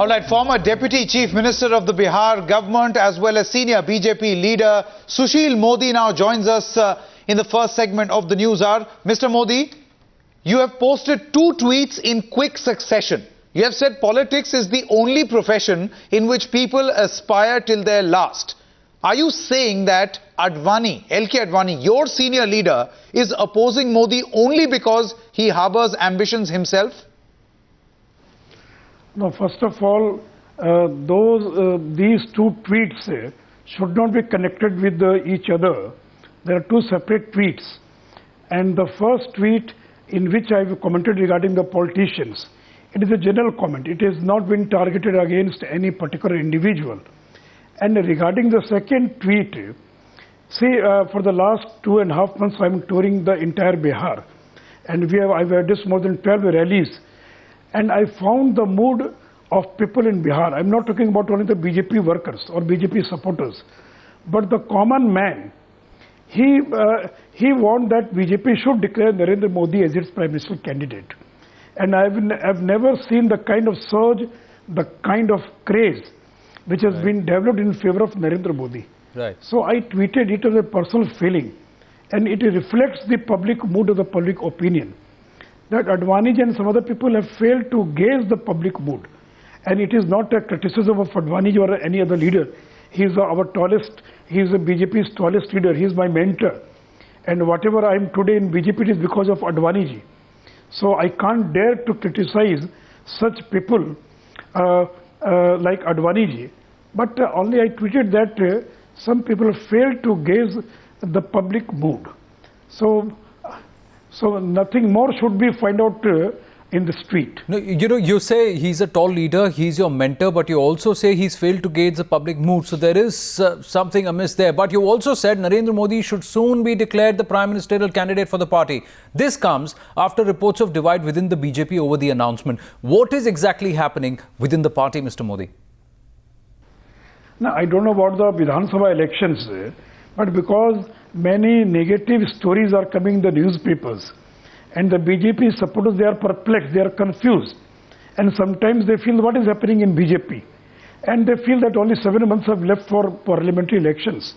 All right, former Deputy Chief Minister of the Bihar government as well as senior BJP leader Sushil Modi now joins us in the first segment of the News Hour. Mr. Modi, you have posted 2 tweets in quick succession. You have said politics is the only profession in which people aspire till their last. Are you saying that Advani, LK Advani, your senior leader, is opposing Modi only because he harbors ambitions himself? No, first of all, these 2 tweets should not be connected with each other. There are 2 separate tweets. And the first tweet in which I have commented regarding the politicians, it is a general comment. It has not been targeted against any particular individual. And regarding the second tweet, see, for the last 2.5 months, I am touring the entire Bihar. And I've had just more than 12 rallies. And I found the mood of people in Bihar. I'm not talking about only the BJP workers or BJP supporters, but the common man. He wants that BJP should declare Narendra Modi as its Prime Minister candidate. And I've never seen the kind of surge, the kind of craze which has been developed in favor of Narendra Modi. Right. So I tweeted it as a personal feeling, and it reflects the public mood of the public opinion, that Advani and some other people have failed to gauge the public mood. And it is not a criticism of Advani or any other leader. He is our tallest, he is BJP's tallest leader, he is my mentor. And whatever I am today in BJP, it is because of Advani ji. So I can't dare to criticize such people like Advani ji. But only I tweeted that some people failed to gauge the public mood. So nothing more should be found out in the street. No, you say he's a tall leader, he's your mentor, but you also say he's failed to gauge the public mood. So there is something amiss there. But you also said Narendra Modi should soon be declared the prime ministerial candidate for the party. This comes after reports of divide within the BJP over the announcement. What is exactly happening within the party, Mr. Modi? Now, I don't know about the Vidhan Sabha elections, but because many negative stories are coming in the newspapers, and the BJP supporters, they are perplexed, they are confused, and sometimes they feel what is happening in BJP, and they feel that only 7 months have left for parliamentary elections.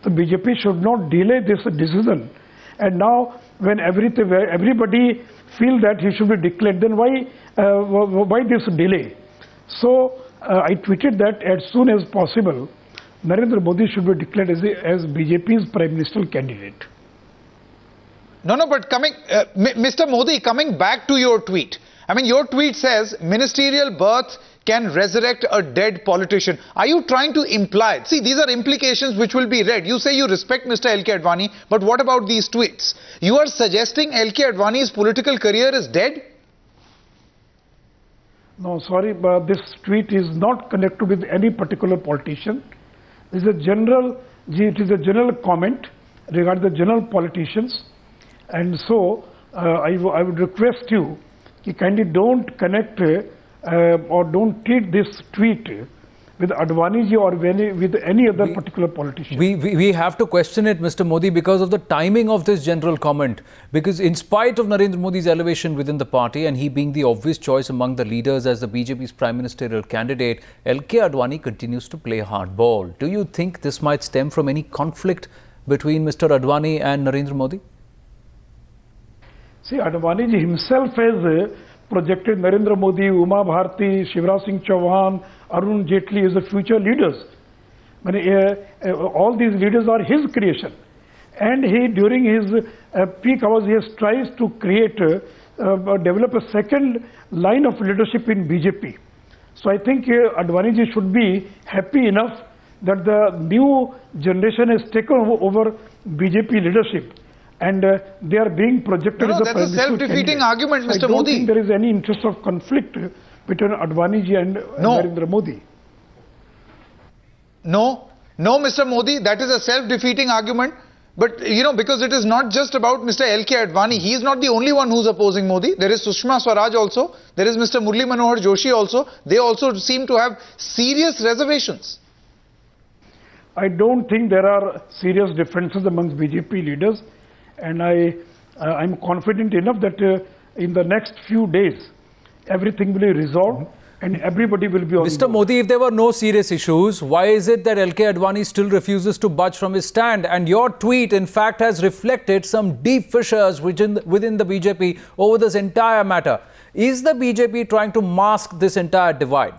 The BJP should not delay this decision, and now when everybody feel that he should be declared, then why this delay? So I tweeted that as soon as possible, Narendra Modi should be declared as BJP's Prime Minister candidate. No, but Mr. Modi, coming back to your tweet. I mean, your tweet says ministerial birth can resurrect a dead politician. Are you trying to imply? See, these are implications which will be read. You say you respect Mr. LK Advani, but what about these tweets? You are suggesting LK Advani's political career is dead? No, sorry, but this tweet is not connected with any particular politician. It is a general comment regarding the general politicians. And so, I would request you to kindly don't connect or don't treat this tweet with Advani ji or with any other particular politician. We have to question it, Mr. Modi, because of the timing of this general comment. Because in spite of Narendra Modi's elevation within the party and he being the obvious choice among the leaders as the BJP's prime ministerial candidate, LK Advani continues to play hardball. Do you think this might stem from any conflict between Mr. Advani and Narendra Modi? See, Advani ji himself has projected Narendra Modi, Uma Bharti, Shivraj Singh Chauhan, Arun Jaitley as the future leaders. All these leaders are his creation. And he, during his peak hours, he has tried to create, develop a second line of leadership in BJP. So I think Advani ji should be happy enough that the new generation has taken over BJP leadership. And they are being projected as a that's a self-defeating argument, Mr. Modi. I don't think there is any interest of conflict between Advani ji and Narendra Modi. No, Mr. Modi, that is a self-defeating argument. But, because it is not just about Mr. LK Advani. He is not the only one who's opposing Modi. There is Sushma Swaraj also. There is Mr. Murli Manohar Joshi also. They also seem to have serious reservations. I don't think there are serious differences amongst BJP leaders. And I'm confident enough that in the next few days, everything will be resolved and everybody will be on Mr. board. Modi, if there were no serious issues, why is it that LK Advani still refuses to budge from his stand? And your tweet, in fact, has reflected some deep fissures within the BJP over this entire matter. Is the BJP trying to mask this entire divide?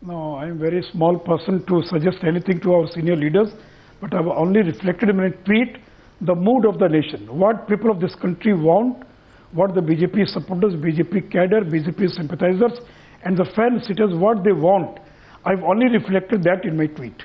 No, I am a very small person to suggest anything to our senior leaders, but I have only reflected in my tweet the mood of the nation, what people of this country want, what the BJP supporters, BJP cadre, BJP sympathizers and the fan sitters, what they want. I've only reflected that in my tweet.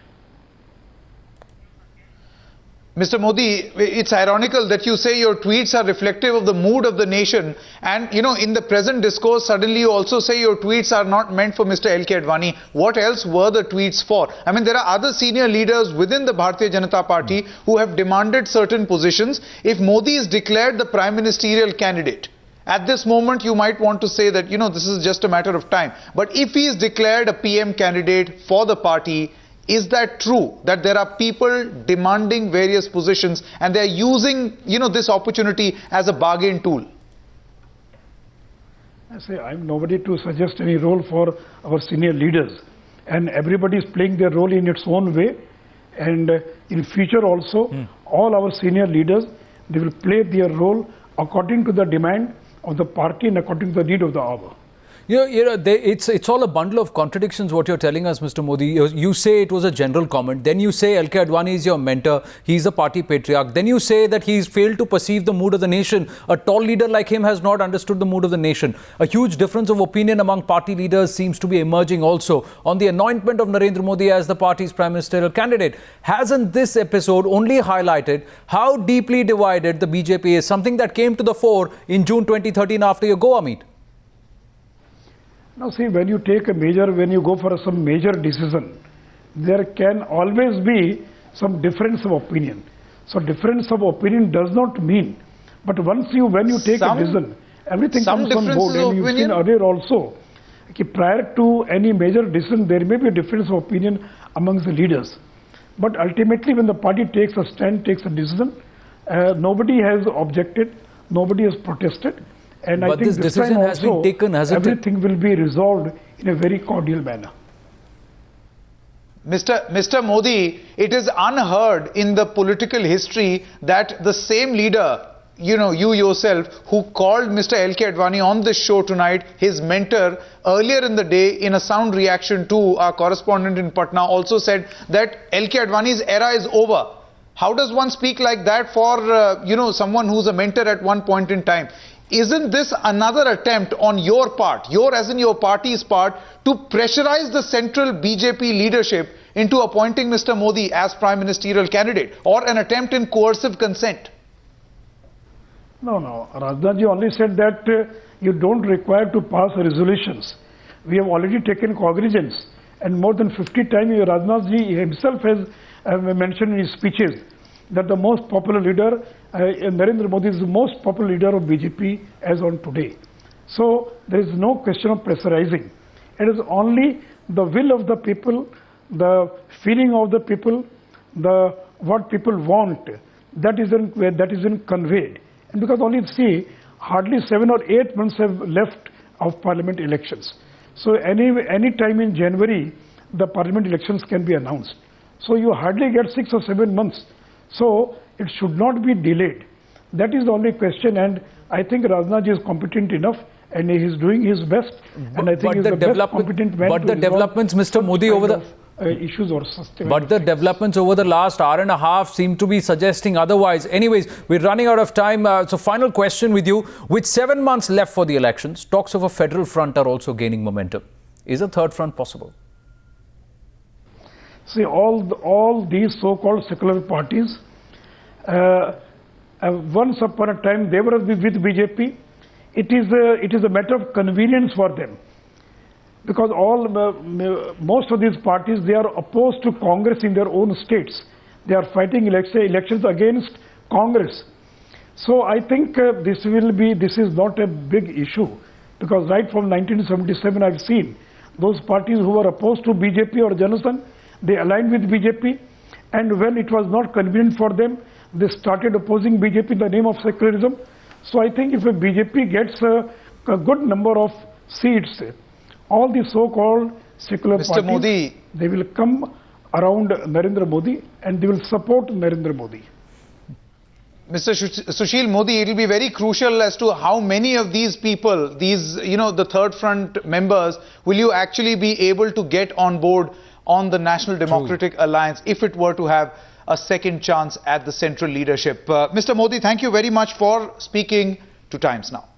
Mr. Modi, it's ironical that you say your tweets are reflective of the mood of the nation, and in the present discourse suddenly you also say your tweets are not meant for Mr. LK Advani. What else were the tweets for? I mean, there are other senior leaders within the Bharatiya Janata Party who have demanded certain positions. If Modi is declared the prime ministerial candidate, at this moment you might want to say that this is just a matter of time. But if he is declared a PM candidate for the party, is that true, that there are people demanding various positions and they are using, this opportunity as a bargain tool? I say I'm nobody to suggest any role for our senior leaders, and everybody is playing their role in its own way. And in future also, all our senior leaders, they will play their role according to the demand of the party and according to the need of the hour. It's all a bundle of contradictions what you're telling us, Mr. Modi. You say it was a general comment. Then you say LK Advani is your mentor. He's a party patriarch. Then you say that he's failed to perceive the mood of the nation. A tall leader like him has not understood the mood of the nation. A huge difference of opinion among party leaders seems to be emerging also on the anointment of Narendra Modi as the party's prime ministerial candidate. Hasn't this episode only highlighted how deeply divided the BJP is, something that came to the fore in June 2013 after your Goa meet? Now see, when you go for some major decision, there can always be some difference of opinion. So difference of opinion does not mean, but when you take a decision, everything comes on board. And you've seen earlier also, prior to any major decision, there may be a difference of opinion amongst the leaders. But ultimately, when the party takes a stand, takes a decision, nobody has objected, nobody has protested. And but I think this decision has been taken, hasn't it? Everything will be resolved in a very cordial manner. Mr. Modi, it is unheard in the political history that the same leader, you yourself, who called Mr. LK Advani on this show tonight, his mentor, earlier in the day, in a sound reaction to our correspondent in Patna, also said that LK Advani's era is over. How does one speak like that for, someone who's a mentor at one point in time? Isn't this another attempt on your part, as in your party's part, to pressurize the central BJP leadership into appointing Mr. Modi as prime ministerial candidate, or an attempt in coercive consent? No. Rajnath ji only said that you don't require to pass resolutions. We have already taken cognizance, and more than 50 times Rajnath ji himself has mentioned in his speeches that the most popular leader, Narendra Modi, is the most popular leader of BJP as on today. So there is no question of pressurizing. It is only the will of the people, the feeling of the people, what people want, that isn't conveyed. And because only hardly 7 or 8 months have left of parliament elections. So any time in January, the parliament elections can be announced. So you hardly get 6 or 7 months. So it should not be delayed. That is the only question, and I think Rajnath ji is competent enough and he is doing his best. And I think he is the best competent man. But the developments, Mr. Modi, over the issues or but the developments over the last hour and a half seem to be suggesting otherwise. Anyways, we're running out of time. So final question with you. With 7 months left for the elections, talks of a federal front are also gaining momentum. Is a third front possible? See, all these so-called secular parties, once upon a time they were with BJP. It is a matter of convenience for them, because most of these parties, they are opposed to Congress in their own states. They are fighting elections against Congress. So I think this is not a big issue, because right from 1977 I've seen those parties who were opposed to BJP or Janasangh, they aligned with BJP, and when it was not convenient for them, they started opposing BJP in the name of secularism. So I think if a BJP gets a good number of seats all the so-called secular Mr. parties, Modi, they will come around Narendra Modi and they will support Narendra Modi. Mr. Sushil Modi, it will be very crucial as to how many of these people, these, the third front members, will you actually be able to get on board on the National Democratic Alliance if it were to have a second chance at the central leadership. Mr. Modi, thank you very much for speaking to Times Now.